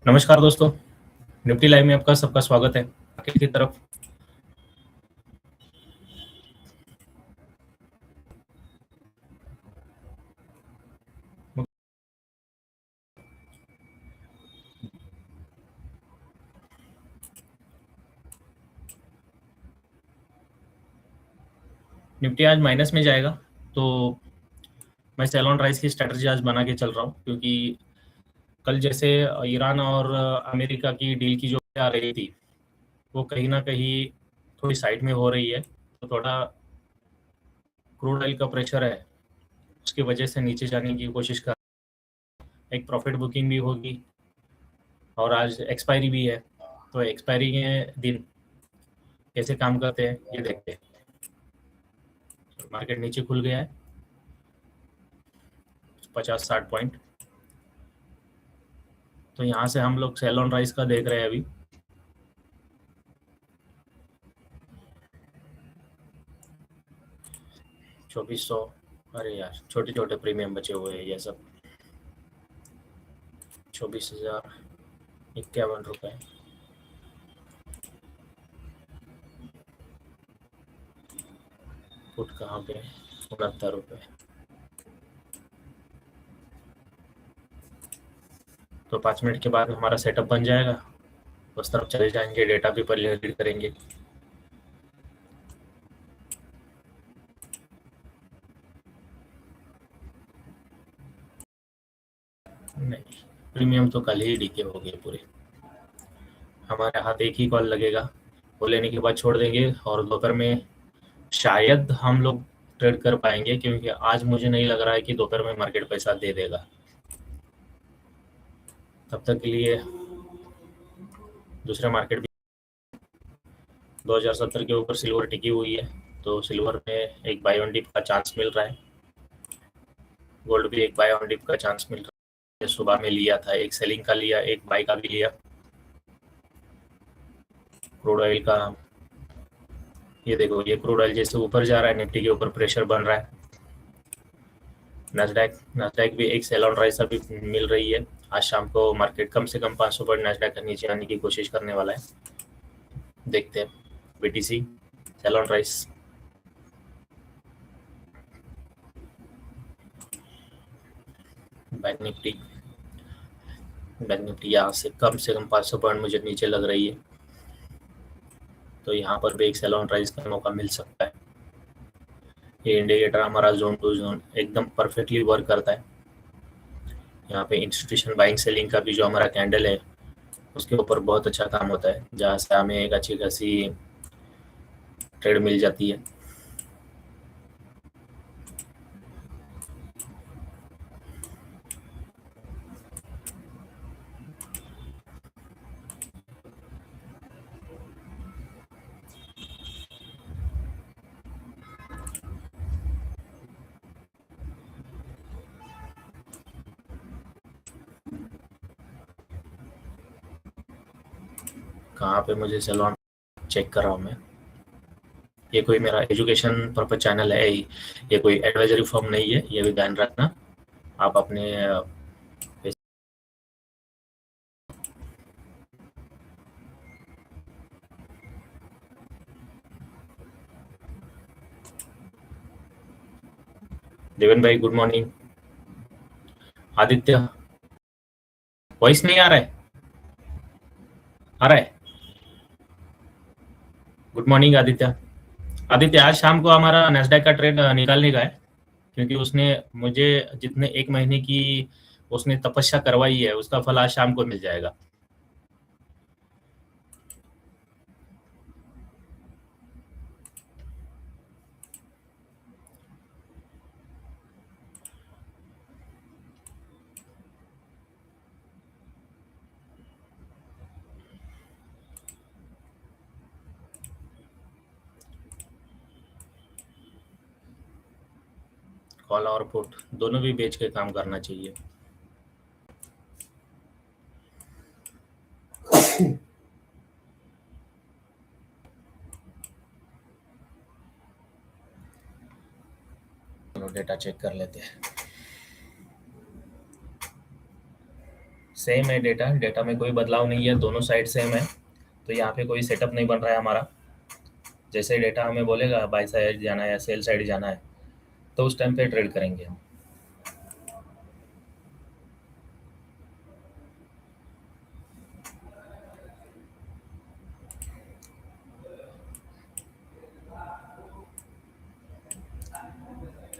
नमस्कार दोस्तों, Nifty live में आपका सबका स्वागत है। मार्केट की तरफ निफ्टी आज माइनस में जाएगा, तो मैं सेल ऑन राइज की स्ट्रेटजी आज बना के चल रहा हूँ, क्योंकि कल जैसे ईरान और अमेरिका की डील की जो आ रही थी, वो कहीं ना कहीं थोड़ी साइड में हो रही है। तो थोड़ा क्रूड ऑयल का प्रेशर है, उसकी वजह से नीचे जाने की कोशिश कर, एक प्रॉफिट बुकिंग भी होगी और आज एक्सपायरी भी है। तो एक्सपायरी के दिन कैसे काम करते हैं ये देखते हैं। मार्केट नीचे खुल गया है 50-60 पॉइंट। तो यहाँ से हम लोग सेल ऑन राइज का देख रहे हैं अभी। चौबीस सौ, अरे यार छोटे छोटे प्रीमियम बचे हुए हैं ये सब। 24,051 रुपये। फुट कहाँ पे? 69 रुपये। तो 5 मिनट के बाद हमारा सेटअप बन जाएगा, उस तरफ चले जाएंगे, डेटा भी पर रीड करेंगे। नहीं, प्रीमियम तो कल ही डीके हो गए पूरे। हमारे हाथ एक ही कॉल लगेगा, वो लेने के बाद छोड़ देंगे, और दोपहर में शायद हम लोग ट्रेड कर पाएंगे, क्योंकि आज मुझे नहीं लग रहा है कि दोपहर में मार्केट पैसा दे देगा। तब तक के लिए दूसरे मार्केट भी 2070 के ऊपर सिल्वर टिकी हुई है, तो सिल्वर में एक बाय ऑन डिप का चांस मिल रहा है। गोल्ड भी एक बाय ऑन डिप का चांस मिल रहा है। सुबह में लिया था, एक सेलिंग का लिया, एक बाय का भी लिया। क्रूड ऑयल का ये देखो, ये क्रूड ऑयल जैसे ऊपर जा रहा है, निफ्टी के ऊपर प्रेशर बन रहा है। नैस्डैक नैस्डैक भी एक सेल ऑन राइज अभी मिल रही है। आज शाम को मार्केट कम से कम 500 पॉइंट नैस्डैक का नीचे आने की कोशिश करने वाला है। देखते हैं। BTC sell on rise. Bank Nifty यहाँ से कम 500 पॉइंट मुझे नीचे लग रही है, तो यहाँ पर भी एक सेल ऑन राइज का मौका मिल सकता है। ये इंडिकेटर हमारा जोन टू जोन एकदम परफेक्टली वर्क करता है। यहाँ पे इंस्टीट्यूशन बाइंग सेलिंग का भी जो हमारा कैंडल है, उसके ऊपर बहुत अच्छा काम होता है, जहाँ से हमें एक अच्छी खासी ट्रेड मिल जाती है। कहाँ पे मुझे सेल ऑन चेक कर रहा हूँ मैं। ये कोई मेरा एजुकेशन पर्पज चैनल है, ये कोई एडवाइजरी फॉर्म नहीं है, ये भी ध्यान रखना। आप अपने देवन भाई गुड मॉर्निंग। आदित्य, वॉइस नहीं आ रहा है? आ रहा है? Good morning Aditya. आदित्य, आज शाम को हमारा नेस्डैक का ट्रेड निकालने का है, क्योंकि उसने मुझे जितने 1 महीने की उसने तपस्या करवाई है, उसका फल आज शाम को मिल जाएगा। कॉल और पुट दोनों भी बेच के काम करना चाहिए। चलो डेटा चेक कर लेते हैं। सेम है डेटा, डेटा में कोई बदलाव नहीं है, दोनों साइड सेम है। तो यहाँ पे कोई सेटअप नहीं बन रहा है हमारा। जैसे डेटा हमें बोलेगा बाई साइड जाना है या सेल साइड जाना है, तो उस टाइम पे ट्रेड करेंगे हम।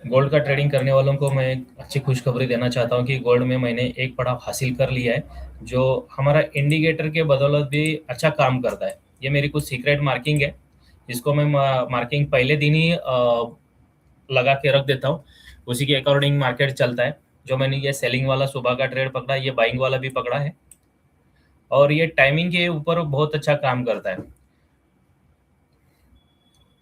गोल्ड का ट्रेडिंग करने वालों को मैं एक अच्छी खुशखबरी देना चाहता हूँ कि गोल्ड में मैंने एक पड़ाव हासिल कर लिया है, जो हमारा इंडिकेटर के बदौलत भी अच्छा काम करता है। ये मेरी कुछ सीक्रेट मार्किंग है, जिसको मैं मार्किंग पहले दिन ही लगा के रख देता हूँ। उसी के अकॉर्डिंग मार्केट चलता है। जो मैंने ये सेलिंग वाला सुबह का ट्रेड पकड़ा, ये बाइंग वाला भी पकड़ा है, और ये टाइमिंग के ऊपर बहुत अच्छा काम करता है।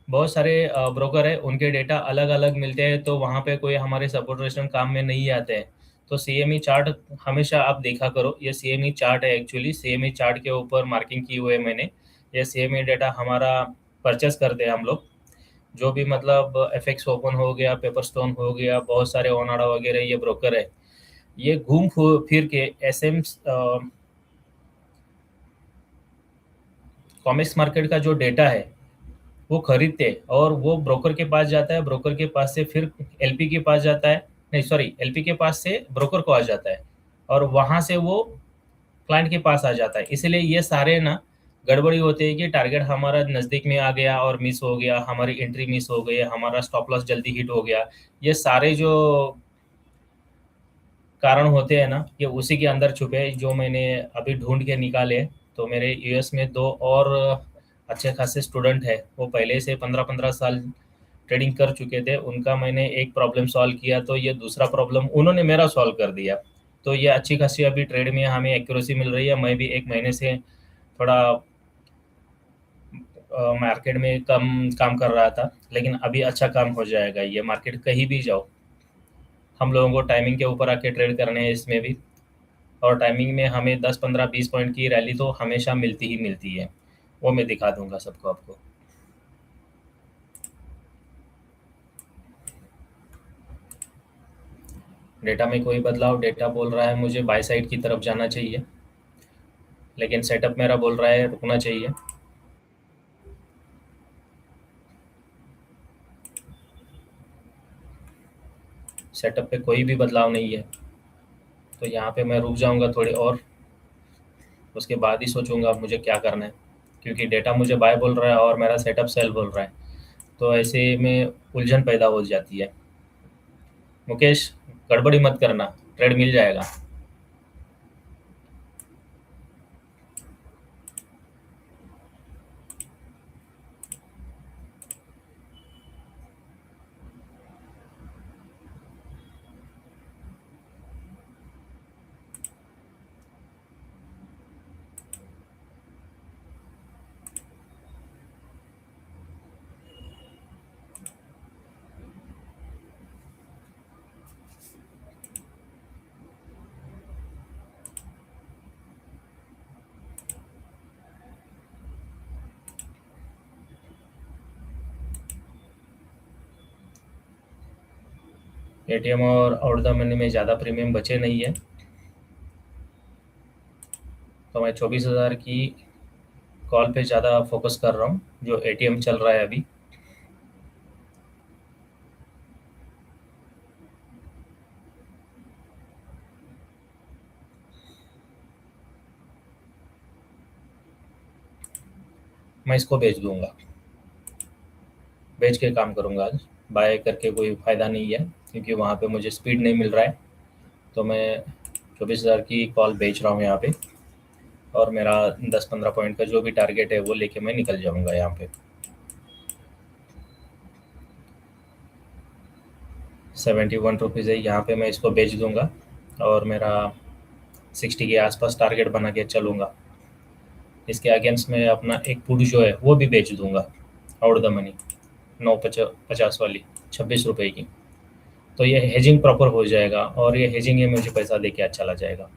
बहुत सारे ब्रोकर है, उनके डेटा अलग अलग मिलते हैं, तो वहाँ पे कोई हमारे सपोर्ट रेजिस्टेंस काम में नहीं आते हैं। तो सीएमई चार्ट हमेशा आप देखा करो। ये सीएमई चार्ट है, एक्चुअली सीएमई चार्ट के ऊपर मार्किंग की हुई है मैंने। ये सीएमई डेटा हमारा परचेस करते हैं हम लोग। जो भी मतलब एफएक्स ओपन हो गया, पेपर स्टोन हो गया, बहुत सारे ओनाडा वगैरह ये ब्रोकर है। ये घूम फिर के एसएम कॉमिक्स मार्केट का जो डेटा है वो खरीदते हैं, और वो ब्रोकर के पास जाता है, ब्रोकर के पास से फिर एलपी के पास जाता है, नहीं सॉरी, एलपी के पास से ब्रोकर को आ जाता है, और वहां से वो क्लाइंट के पास आ जाता है। इसलिए ये सारे ना गड़बड़ी होती है कि टारगेट हमारा नज़दीक में आ गया और मिस हो गया, हमारी एंट्री मिस हो गई, हमारा स्टॉप लॉस जल्दी हिट हो गया। ये सारे जो कारण होते हैं ना, ये उसी के अंदर छुपे हैं, जो मैंने अभी ढूंढ के निकाले। तो मेरे यूएस में दो और अच्छे खासे स्टूडेंट है, वो पहले से 15-15 साल ट्रेडिंग कर चुके थे। उनका मैंने एक प्रॉब्लम सॉल्व किया, तो ये दूसरा प्रॉब्लम उन्होंने मेरा सॉल्व कर दिया। तो ये अच्छी खासी अभी ट्रेड में हमें एक्यूरेसी मिल रही है। मैं भी एक महीने से थोड़ा मार्केट में कम काम कर रहा था, लेकिन अभी अच्छा काम हो जाएगा। ये मार्केट कहीं भी जाओ, हम लोगों को टाइमिंग के ऊपर आके ट्रेड करने हैं इसमें भी। और टाइमिंग में हमें 10-15-20 पॉइंट की रैली तो हमेशा मिलती ही मिलती है। वो मैं दिखा दूंगा सबको आपको। डेटा में कोई बदलाव, डेटा बोल रहा है मुझे बाय साइड की तरफ जाना चाहिए, लेकिन सेटअप मेरा बोल रहा है रुकना चाहिए। सेटअप पे कोई भी बदलाव नहीं है, तो यहाँ पे मैं रुक जाऊंगा थोड़ी और, उसके बाद ही सोचूंगा अब मुझे क्या करना है। क्योंकि डेटा मुझे बाय बोल रहा है और मेरा सेटअप सेल बोल रहा है, तो ऐसे में उलझन पैदा हो जाती है। मुकेश, गड़बड़ी मत करना, ट्रेड मिल जाएगा। एटीएम और आउट द मनी में ज़्यादा प्रीमियम बचे नहीं है, तो मैं 24,000 की कॉल पे ज़्यादा फोकस कर रहा हूँ, जो एटीएम चल रहा है अभी। मैं इसको बेच दूंगा, बेच के काम करूंगा आज। बाय करके कोई फ़ायदा नहीं है, क्योंकि वहाँ पे मुझे स्पीड नहीं मिल रहा है। तो मैं 24,000 की कॉल बेच रहा हूँ यहाँ पे, और मेरा 10-15 पॉइंट का जो भी टारगेट है वो लेके मैं निकल जाऊंगा यहाँ पे। 71 रुपीज़ है, यहाँ पे मैं इसको बेच दूंगा, और मेरा 60 के आसपास टारगेट बना के चलूँगा। इसके अगेंस्ट में अपना एक पुट जो है वो भी बेच दूंगा, आउट द मनी 950 वाली 26 रुपये की। तो ये हेजिंग प्रॉपर हो जाएगा, और ये हेजिंग में मुझे पैसा दे के चला जाएगा।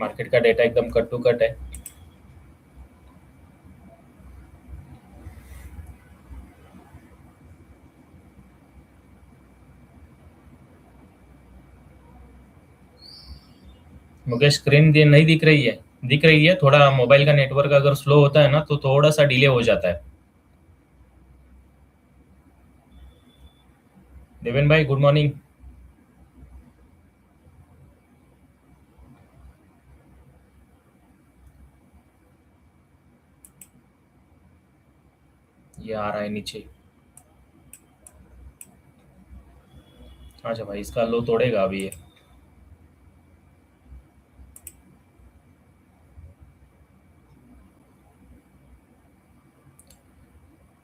मार्केट का डेटा एकदम कट टू कट है। मुझे स्क्रीन नहीं दिख रही है। दिख रही है, थोड़ा मोबाइल का नेटवर्क अगर स्लो होता है ना तो थोड़ा सा डिले हो जाता है। देवेन भाई गुड मॉर्निंग। ये आ रहा है नीचे। अच्छा भाई, इसका लो तोड़ेगा अभी ये।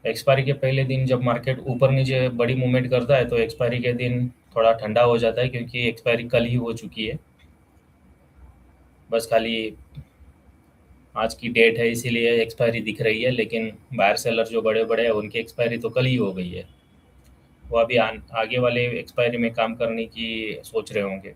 एक्सपायरी के पहले दिन जब मार्केट ऊपर नीचे बड़ी मूवमेंट करता है तो एक्सपायरी के दिन थोड़ा ठंडा हो जाता है, क्योंकि एक्सपायरी कल ही हो चुकी है। बस खाली आज की डेट है इसीलिए एक्सपायरी दिख रही है, लेकिन बायर सेलर जो बड़े बड़े हैं उनकी एक्सपायरी तो कल ही हो गई है। वो अभी आगे वाले एक्सपायरी में काम करने की सोच रहे होंगे।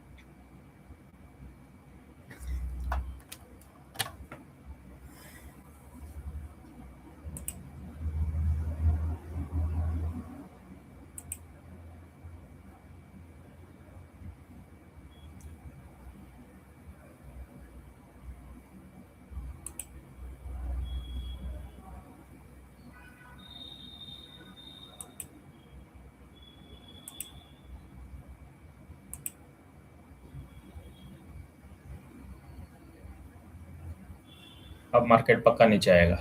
अब मार्केट पक्का नीचे आएगा।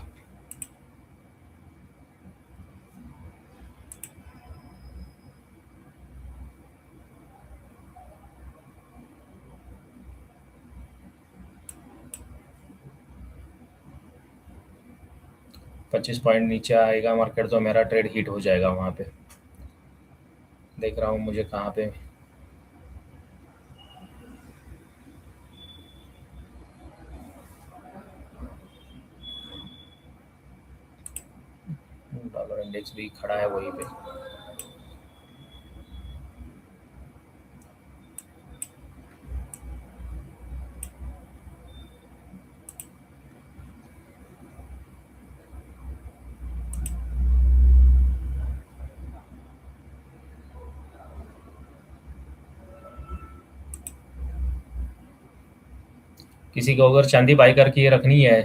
पच्चीस पॉइंट नीचे आएगा मार्केट तो मेरा ट्रेड हिट हो जाएगा वहाँ पे। देख रहा हूँ मुझे कहाँ पे। डॉलर इंडेक्स भी खड़ा है वहीं पे। किसी को अगर चांदी बाई करके रखनी है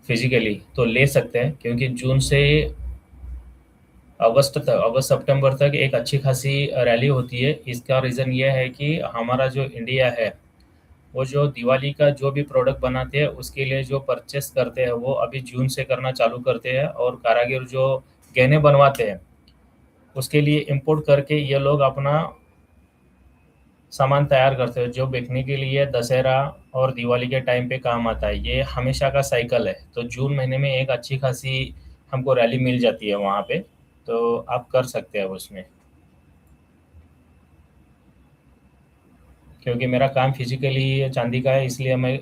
फिजिकली तो ले सकते हैं, क्योंकि जून से अगस्त सितंबर तक एक अच्छी खासी रैली होती है। इसका रीज़न ये है कि हमारा जो इंडिया है वो जो दिवाली का जो भी प्रोडक्ट बनाते हैं उसके लिए जो परचेस करते हैं वो अभी जून से करना चालू करते हैं, और कारागिर जो गहने बनवाते हैं उसके लिए इंपोर्ट करके ये लोग अपना सामान तैयार करते हैं जो बेचने के लिए दशहरा और दिवाली के टाइम पे काम आता है। ये हमेशा का साइकिल है। तो जून महीने में एक अच्छी खासी हमको रैली मिल जाती है वहाँ पे, तो आप कर सकते हैं उसमें। क्योंकि मेरा काम फिजिकली चांदी का है इसलिए मैं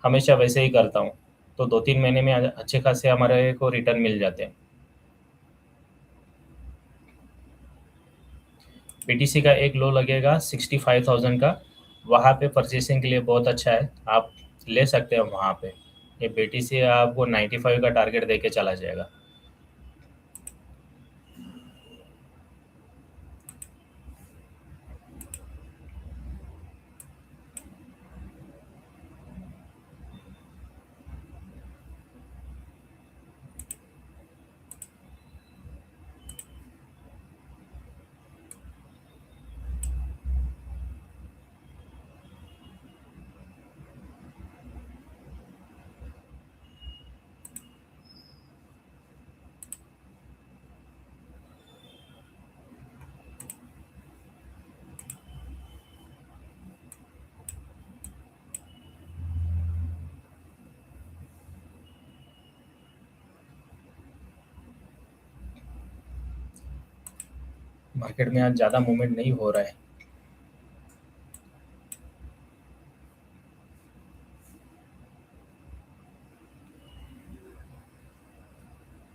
हमेशा वैसे ही करता हूँ। तो 2-3 महीने में अच्छे खासे हमारे को रिटर्न मिल जाते हैं। बीटीसी का एक लो लगेगा 65,000 का, वहाँ पे परचेसिंग के लिए बहुत अच्छा है, आप ले सकते हैं वहाँ पे। ये बीटीसी आपको 95 का टारगेट देके चला जाएगा। मार्केट में आज ज़्यादा मूवमेंट नहीं हो रहा है।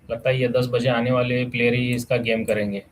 लगता है ये 10 बजे आने वाले प्लेयर ही इसका गेम करेंगे।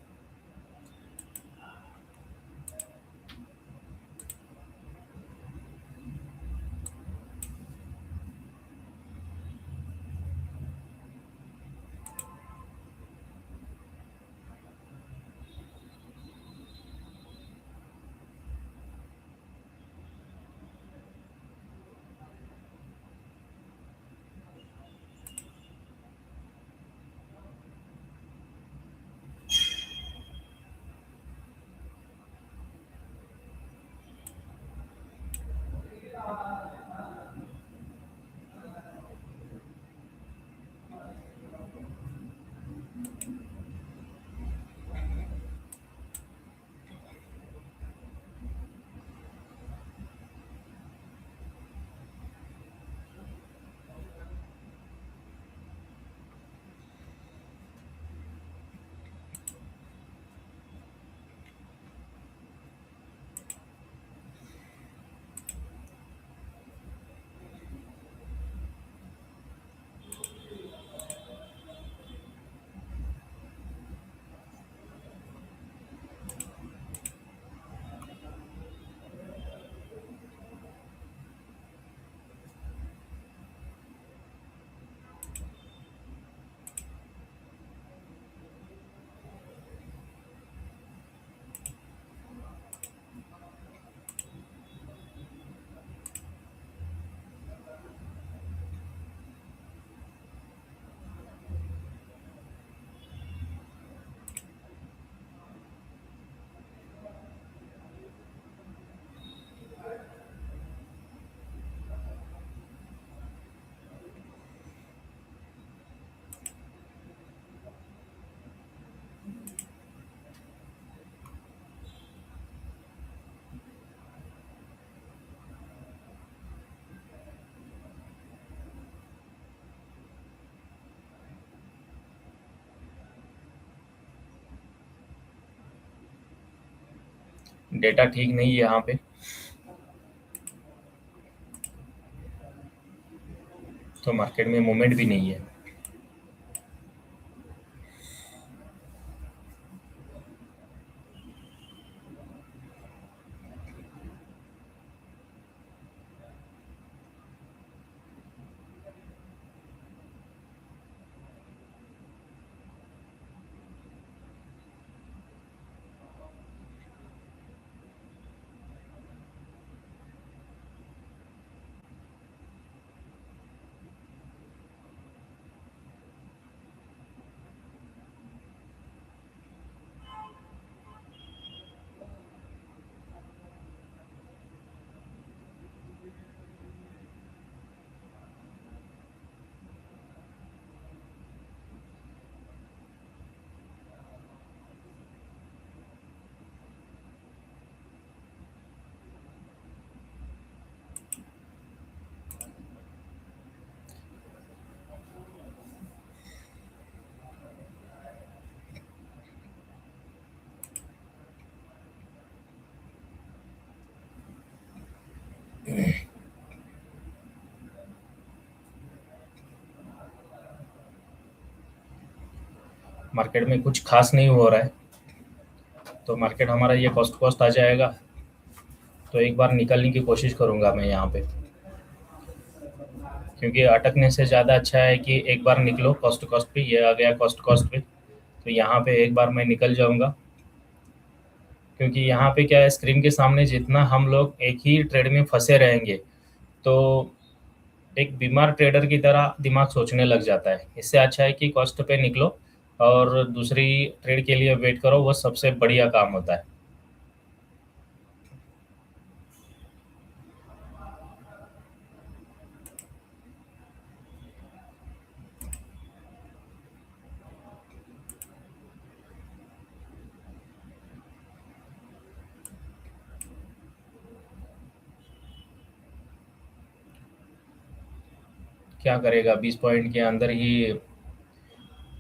डेटा ठीक नहीं है यहाँ पे, तो मार्केट में मूवमेंट भी नहीं है। मार्केट में कुछ खास नहीं हो रहा है, तो मार्केट हमारा ये कॉस्ट आ जाएगा, तो एक बार निकलने की कोशिश करूँगा मैं यहाँ पे, क्योंकि अटकने से ज़्यादा अच्छा है कि एक बार निकलो कॉस्ट पे। ये आ गया कॉस्ट पे, तो यहाँ पे एक बार मैं निकल जाऊँगा, क्योंकि यहाँ पे क्या है, स्क्रीन के सामने जितना हम लोग एक ही ट्रेड में फंसे रहेंगे, तो एक बीमार ट्रेडर की तरह दिमाग सोचने लग जाता है। इससे अच्छा है कि कॉस्ट पे निकलो और दूसरी ट्रेड के लिए वेट करो, वो सबसे बढ़िया काम होता है। क्या करेगा, 20 पॉइंट के अंदर ही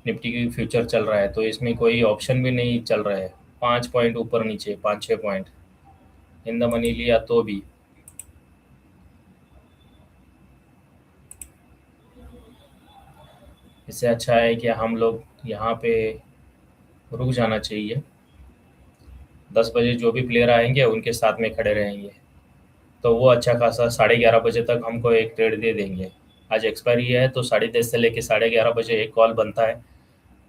निफ्टी की फ्यूचर चल रहा है, तो इसमें कोई ऑप्शन भी नहीं चल रहा है। 5 पॉइंट ऊपर नीचे, 5-6 पॉइंट इन द मनी लिया तो भी। इससे अच्छा है कि हम लोग यहाँ पे रुक जाना चाहिए। 10 बजे जो भी प्लेयर आएंगे उनके साथ में खड़े रहेंगे, तो वो अच्छा खासा 11:30 बजे तक हमको एक ट्रेड दे देंगे। आज एक्सपायरी है, तो 10:30 से लेके 11:30 बजे एक कॉल बनता है,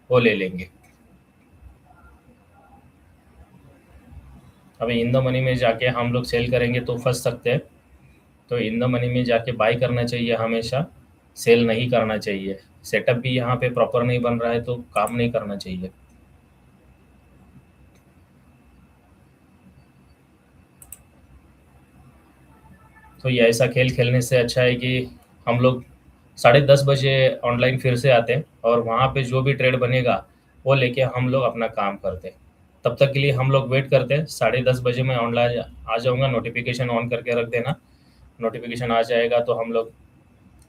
वो ले लेंगे। अभी इन द मनी में जाके हम लोग सेल करेंगे तो फंस सकते हैं, तो इन द मनी में जाके बाई करना चाहिए हमेशा, सेल नहीं करना चाहिए। सेटअप भी यहाँ पे प्रॉपर नहीं बन रहा है, तो काम नहीं करना चाहिए। तो ये ऐसा खेल खेलने से अच्छा है कि हम लोग 10:30 बजे ऑनलाइन फिर से आते हैं, और वहाँ पे जो भी ट्रेड बनेगा वो लेके हम लोग अपना काम करते हैं। तब तक के लिए हम लोग वेट करते हैं। 10:30 बजे मैं ऑनलाइन आ जाऊँगा, नोटिफिकेशन ऑन करके रख देना। नोटिफिकेशन आ जाएगा तो हम लोग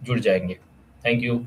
जुड़ जाएंगे। Thank you.